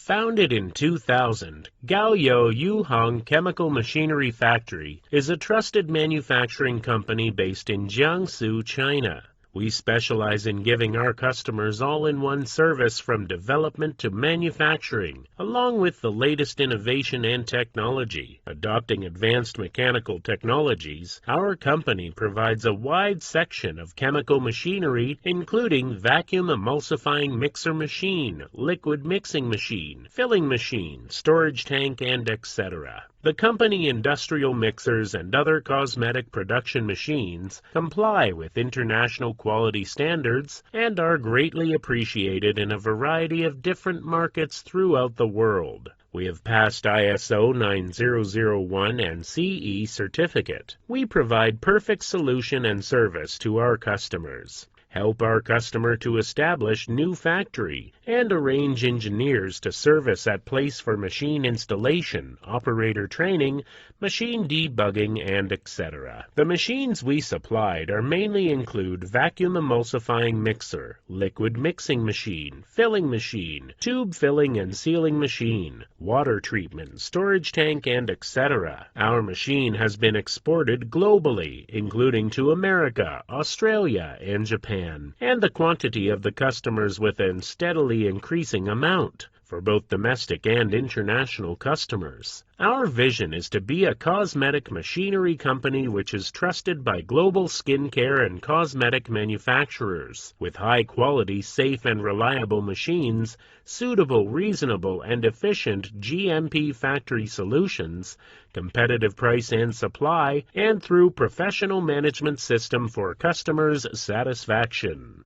Founded in 2000, Gaoyou Yuhang Chemical Machinery Factory is a trusted manufacturing company based in Jiangsu, China. We specialize in giving our customers all-in-one service from development to manufacturing, along with the latest innovation and technology. Adopting advanced mechanical technologies, our company provides a wide section of chemical machinery, including vacuum emulsifying mixer machine, liquid mixing machine, filling machine, storage tank, and etc. The company industrial mixers and other cosmetic production machines comply with international quality standards and are greatly appreciated in a variety of different markets throughout the world. We have passed ISO 9001 and CE certificate. We provide perfect solution and service to our customers. Help our customer to establish new factory, and arrange engineers to service at place for machine installation, operator training, machine debugging, and etc. The machines we supplied are mainly include vacuum emulsifying mixer, liquid mixing machine, filling machine, tube filling and sealing machine, water treatment, storage tank, and etc. Our machine has been exported globally, including to America, Australia, and Japan. And the quantity of the customers with a steadily increasing amount for both domestic and international customers. Our vision is to be a cosmetic machinery company which is trusted by global skincare and cosmetic manufacturers, with high-quality, safe, and reliable machines, suitable, reasonable, and efficient GMP factory solutions, competitive price and supply, and through professional management system for customers' satisfaction.